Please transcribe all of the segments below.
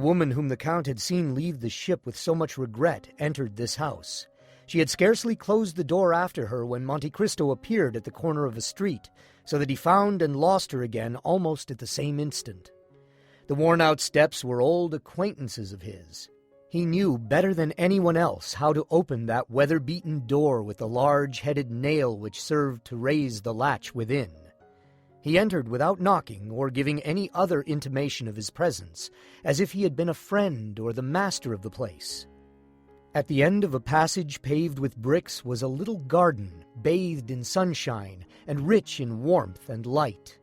woman whom the Count had seen leave the ship with so much regret entered this house. She had scarcely closed the door after her when Monte Cristo appeared at the corner of a street, so that he found and lost her again almost at the same instant. The worn-out steps were old acquaintances of his. He knew better than anyone else how to open that weather-beaten door with the large-headed nail which served to raise the latch within. He entered without knocking or giving any other intimation of his presence, as if he had been a friend or the master of the place. At the end of a passage paved with bricks was a little garden, bathed in sunshine and rich in warmth and light.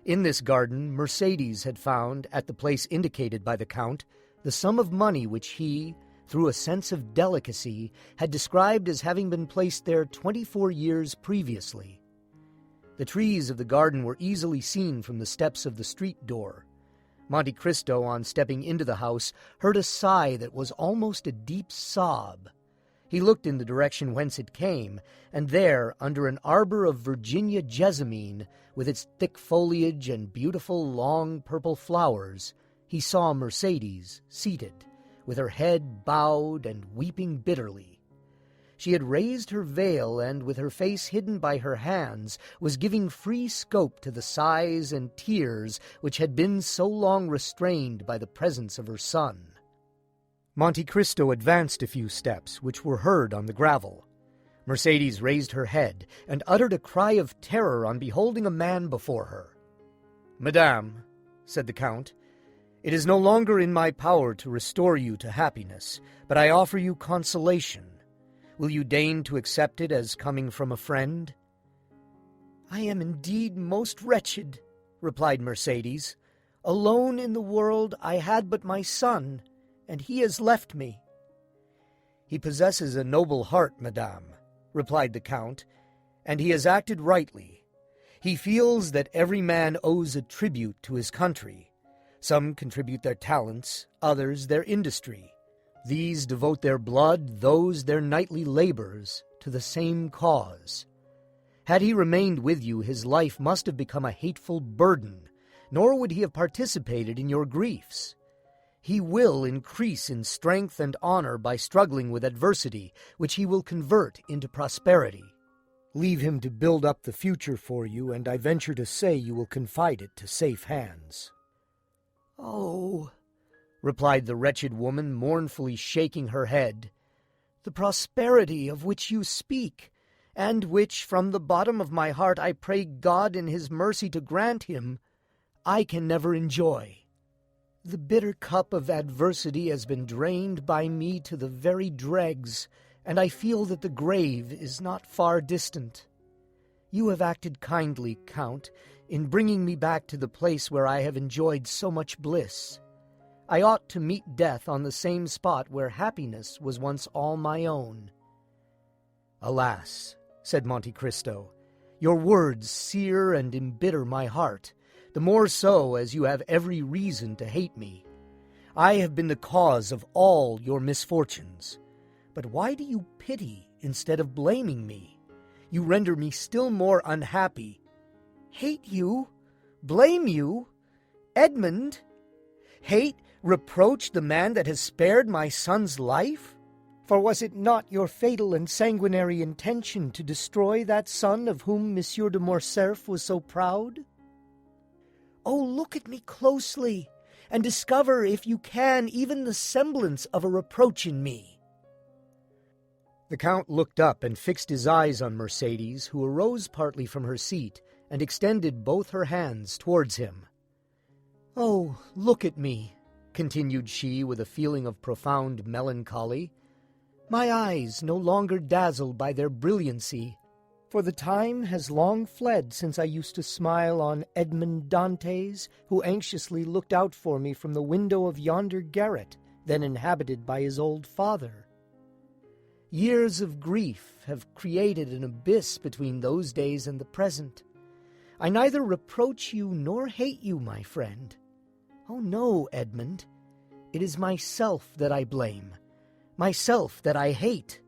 In this garden, Mercedes had found, at the place indicated by the Count, the sum of money which he, through a sense of delicacy, had described as having been placed there 24 years previously. The trees of the garden were easily seen from the steps of the street door. Monte Cristo, on stepping into the house, heard a sigh that was almost a deep sob. He looked in the direction whence it came, and there, under an arbor of Virginia jessamine, with its thick foliage and beautiful long purple flowers, he saw Mercedes seated, with her head bowed and weeping bitterly. She had raised her veil and, with her face hidden by her hands, was giving free scope to the sighs and tears which had been so long restrained by the presence of her son. Monte Cristo advanced a few steps, which were heard on the gravel. Mercedes raised her head and uttered a cry of terror on beholding a man before her. "Madame," said the Count, "it is no longer in my power to restore you to happiness, but I offer you consolation. Will you deign to accept it as coming from a friend?" "I am indeed most wretched," replied Mercedes. "Alone in the world I had but my son, and he has left me." "He possesses a noble heart, madame," replied the Count, "and he has acted rightly. He feels that every man owes a tribute to his country. Some contribute their talents, others their industry. These devote their blood, those their nightly labors, to the same cause. Had he remained with you, his life must have become a hateful burden, nor would he have participated in your griefs. He will increase in strength and honor by struggling with adversity, which he will convert into prosperity. Leave him to build up the future for you, and I venture to say you will confide it to safe hands." "Oh," replied the wretched woman, mournfully shaking her head, "the prosperity of which you speak, and which, from the bottom of my heart, I pray God in his mercy to grant him, I can never enjoy. The bitter cup of adversity has been drained by me to the very dregs, and I feel that the grave is not far distant. You have acted kindly, Count, in bringing me back to the place where I have enjoyed so much bliss. I ought to meet death on the same spot where happiness was once all my own." "Alas," said Monte Cristo, "your words sear and embitter my heart, the more so as you have every reason to hate me. I have been the cause of all your misfortunes. But why do you pity instead of blaming me? You render me still more unhappy." "Hate you? Blame you? Edmund? Hate, reproach the man that has spared my son's life? For was it not your fatal and sanguinary intention to destroy that son of whom Monsieur de Morcerf was so proud? Oh, look at me closely, and discover, if you can, even the semblance of a reproach in me." The Count looked up and fixed his eyes on Mercedes, who arose partly from her seat and extended both her hands towards him. "Oh, look at me," continued she with a feeling of profound melancholy. "My eyes no longer dazzle by their brilliancy, for the time has long fled since I used to smile on Edmond Dantes, who anxiously looked out for me from the window of yonder garret, then inhabited by his old father. Years of grief have created an abyss between those days and the present. I neither reproach you nor hate you, my friend. Oh no, Edmund, it is myself that I blame, myself that I hate.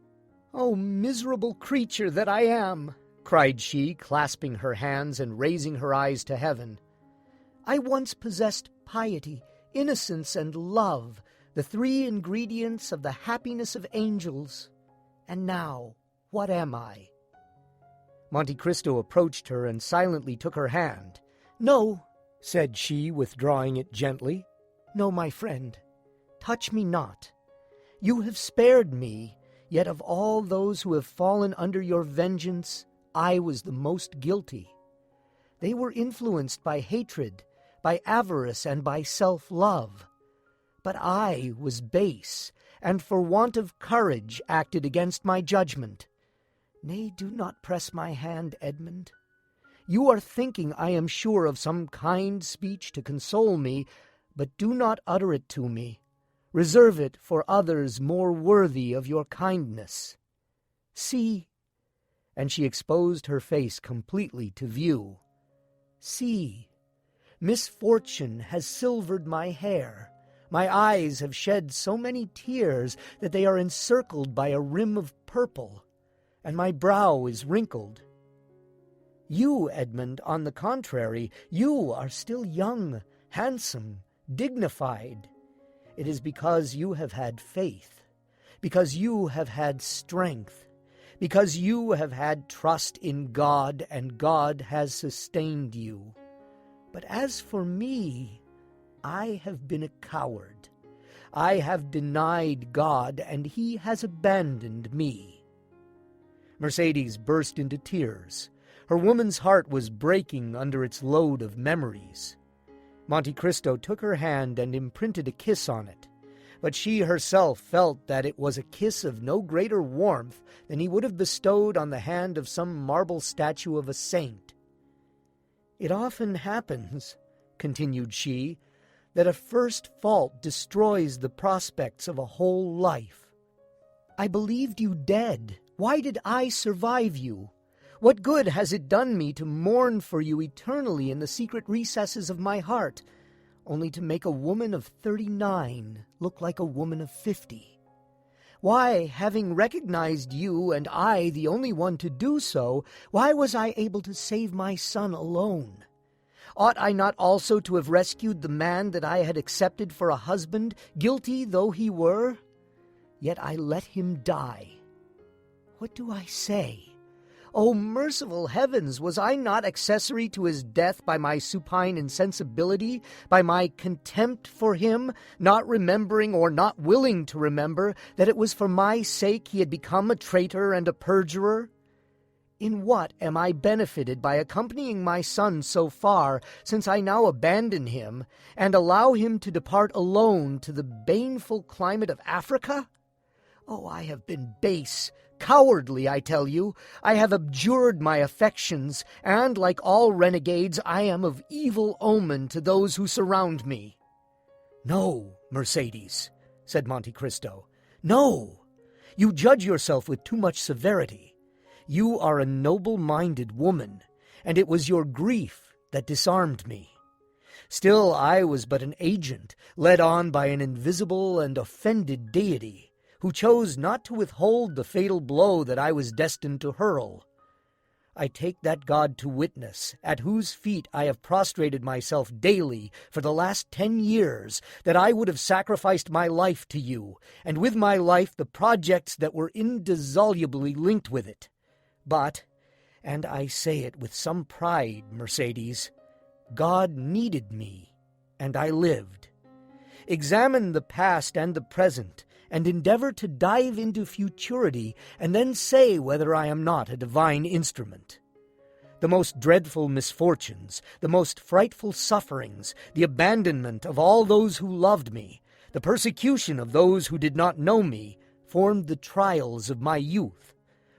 Oh, miserable creature that I am!" cried she, clasping her hands and raising her eyes to heaven. "I once possessed piety, innocence and love, the three ingredients of the happiness of angels. And now, what am I?" Monte Cristo approached her and silently took her hand. "No," said she, withdrawing it gently. "No, my friend, touch me not. You have spared me, yet of all those who have fallen under your vengeance, I was the most guilty. They were influenced by hatred, by avarice, and by self-love. But I was base, and for want of courage acted against my judgment. Nay, do not press my hand, Edmund. You are thinking, I am sure, of some kind speech to console me, but do not utter it to me. Reserve it for others more worthy of your kindness. See," and she exposed her face completely to view. "See, misfortune has silvered my hair. My eyes have shed so many tears that they are encircled by a rim of purple, and my brow is wrinkled. You, Edmund, on the contrary, you are still young, handsome, dignified. It is because you have had faith, because you have had strength, because you have had trust in God, and God has sustained you. But as for me, I have been a coward. I have denied God, and He has abandoned me." Mercedes burst into tears. Her woman's heart was breaking under its load of memories. Monte Cristo took her hand and imprinted a kiss on it, but she herself felt that it was a kiss of no greater warmth than he would have bestowed on the hand of some marble statue of a saint. "It often happens," continued she, "that a first fault destroys the prospects of a whole life. I believed you dead. Why did I survive you? What good has it done me to mourn for you eternally in the secret recesses of my heart, only to make a woman of 39 look like a woman of 50? Why, having recognized you, and I the only one to do so, why was I able to save my son alone? Ought I not also to have rescued the man that I had accepted for a husband, guilty though he were? Yet I let him die. What do I say? O merciful heavens, was I not accessory to his death by my supine insensibility, by my contempt for him, not remembering or not willing to remember that it was for my sake he had become a traitor and a perjurer? In what am I benefited by accompanying my son so far, since I now abandon him, and allow him to depart alone to the baneful climate of Africa? Oh, I have been base, cowardly, I tell you. I have abjured my affections, and, like all renegades, I am of evil omen to those who surround me." "No, Mercedes," said Monte Cristo. "No! You judge yourself with too much severity. You are a noble-minded woman, and it was your grief that disarmed me. Still, I was but an agent, led on by an invisible and offended deity, who chose not to withhold the fatal blow that I was destined to hurl. I take that God to witness, at whose feet I have prostrated myself daily for the last 10 years, that I would have sacrificed my life to you, and with my life the projects that were indissolubly linked with it. But, and I say it with some pride, Mercedes, God needed me, and I lived. Examine the past and the present, and endeavor to dive into futurity, and then say whether I am not a divine instrument. The most dreadful misfortunes, the most frightful sufferings, the abandonment of all those who loved me, the persecution of those who did not know me, formed the trials of my youth,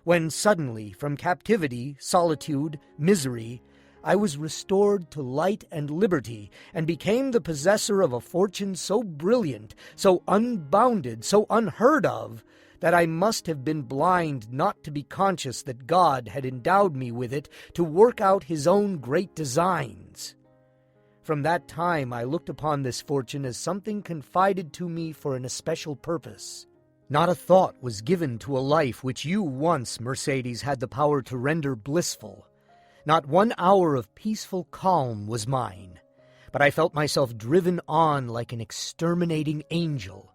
when suddenly, from captivity, solitude, misery, I was restored to light and liberty, and became the possessor of a fortune so brilliant, so unbounded, so unheard of, that I must have been blind not to be conscious that God had endowed me with it to work out His own great designs. From that time I looked upon this fortune as something confided to me for an especial purpose. Not a thought was given to a life which you once, Mercedes, had the power to render blissful. Not 1 hour of peaceful calm was mine. but I felt myself driven on like an exterminating angel.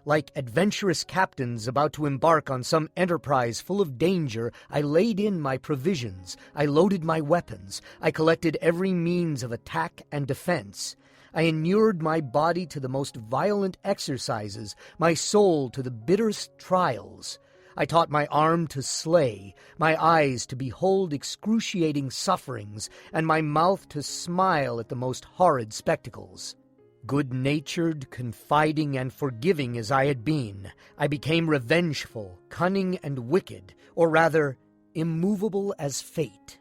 Like adventurous captains about to embark on some enterprise full of danger, I laid in my provisions, I loaded my weapons, I collected every means of attack and defense. I inured my body to the most violent exercises, my soul to the bitterest trials. I taught my arm to slay, my eyes to behold excruciating sufferings, and my mouth to smile at the most horrid spectacles. Good-natured, confiding, and forgiving as I had been, I became revengeful, cunning, and wicked, or rather, immovable as fate.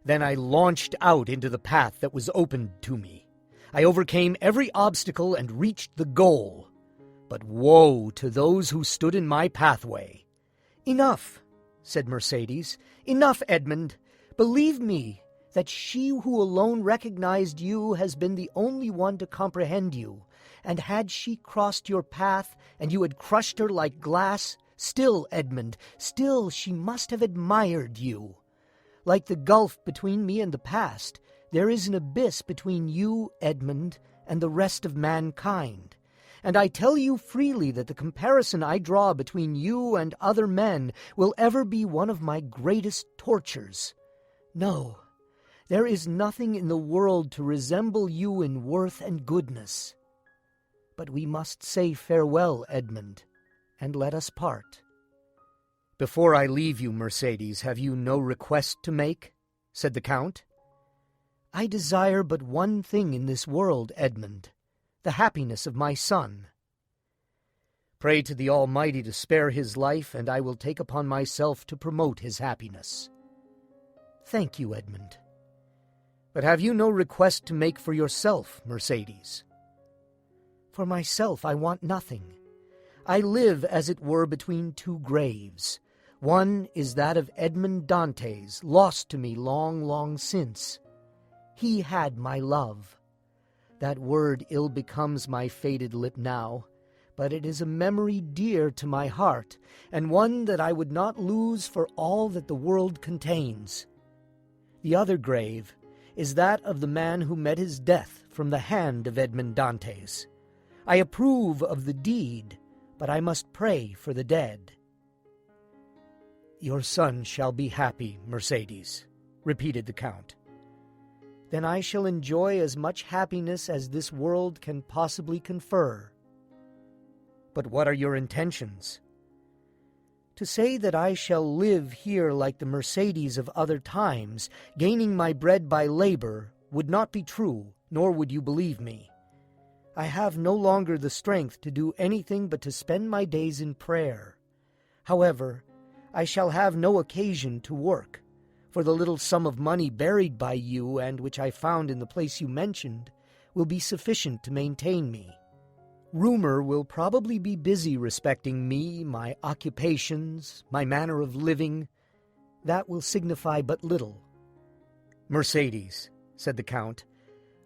Then I launched out into the path that was opened to me. I overcame every obstacle and reached the goal. But woe to those who stood in my pathway. "Enough," said Mercedes. "Enough, Edmund. Believe me, that she who alone recognized you has been the only one to comprehend you, and had she crossed your path, and you had crushed her like glass, still, Edmund, still she must have admired you. Like the gulf between me and the past, there is an abyss between you, Edmund, and the rest of mankind. And I tell you freely that the comparison I draw between you and other men will ever be one of my greatest tortures. No, there is nothing in the world to resemble you in worth and goodness. But we must say farewell, Edmund, and let us part." "Before I leave you, Mercedes, have you no request to make?" said the Count. "I desire but one thing in this world, Edmund, the happiness of my son." "Pray to the Almighty to spare his life, and I will take upon myself to promote his happiness." "Thank you, Edmund." "But have you no request to make for yourself, Mercedes?" "For myself I want nothing. I live, as it were, between two graves. One is that of Edmond Dantes, lost to me long, long since. He had my love. That word ill becomes my faded lip now, but it is a memory dear to my heart, and one that I would not lose for all that the world contains. The other grave is that of the man who met his death from the hand of Edmond Dantes. I approve of the deed, but I must pray for the dead." "Your son shall be happy, Mercedes," repeated the Count. "Then I shall enjoy as much happiness as this world can possibly confer." "But what are your intentions?" "To say that I shall live here like the Mercedes of other times, gaining my bread by labor, would not be true, nor would you believe me. I have no longer the strength to do anything but to spend my days in prayer. However, I shall have no occasion to work, for the little sum of money buried by you, and which I found in the place you mentioned, will be sufficient to maintain me. Rumor will probably be busy respecting me, my occupations, my manner of living. That will signify but little." "Mercedes," said the Count,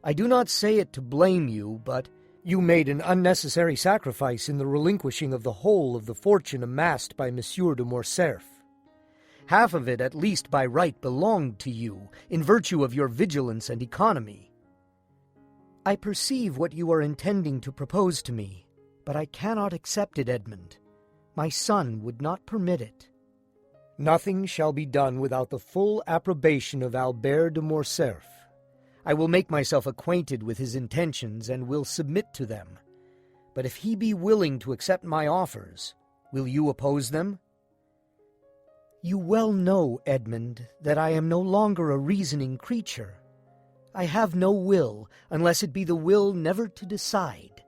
"I do not say it to blame you, but you made an unnecessary sacrifice in the relinquishing of the whole of the fortune amassed by Monsieur de Morcerf. Half of it, at least by right, belonged to you, in virtue of your vigilance and economy." "I perceive what you are intending to propose to me, but I cannot accept it, Edmund. My son would not permit it." "Nothing shall be done without the full approbation of Albert de Morcerf. I will make myself acquainted with his intentions and will submit to them. But if he be willing to accept my offers, will you oppose them?" "You well know, Edmund, that I am no longer a reasoning creature. I have no will, unless it be the will never to decide.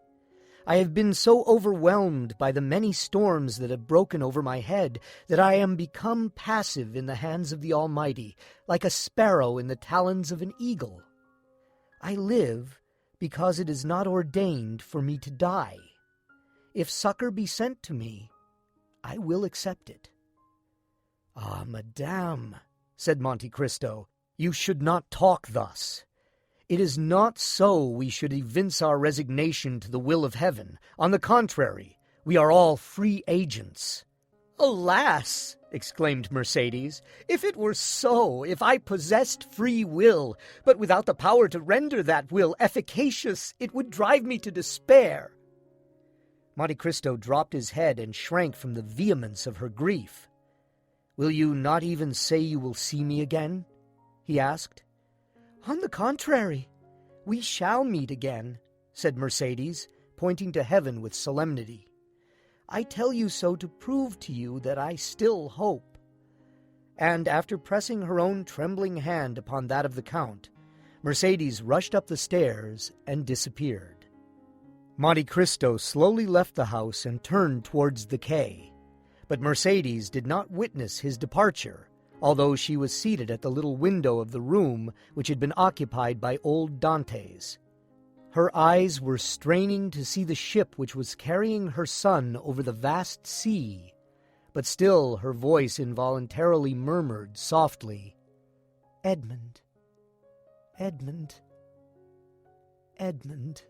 I have been so overwhelmed by the many storms that have broken over my head that I am become passive in the hands of the Almighty, like a sparrow in the talons of an eagle. I live because it is not ordained for me to die. If succor be sent to me, I will accept it." "Ah, madame," said Monte Cristo, "you should not talk thus. It is not so we should evince our resignation to the will of heaven. On the contrary, we are all free agents." "Alas!" exclaimed Mercedes, "if it were so, if I possessed free will, but without the power to render that will efficacious, it would drive me to despair." Monte Cristo dropped his head and shrank from the vehemence of her grief. "Will you not even say you will see me again?" he asked. "On the contrary, we shall meet again," said Mercedes, pointing to heaven with solemnity. "I tell you so to prove to you that I still hope." And after pressing her own trembling hand upon that of the Count, Mercedes rushed up the stairs and disappeared. Monte Cristo slowly left the house and turned towards the quay. But Mercedes did not witness his departure, although she was seated at the little window of the room which had been occupied by old Dantes. Her eyes were straining to see the ship which was carrying her son over the vast sea, but still her voice involuntarily murmured softly, "Edmund, Edmund, Edmund."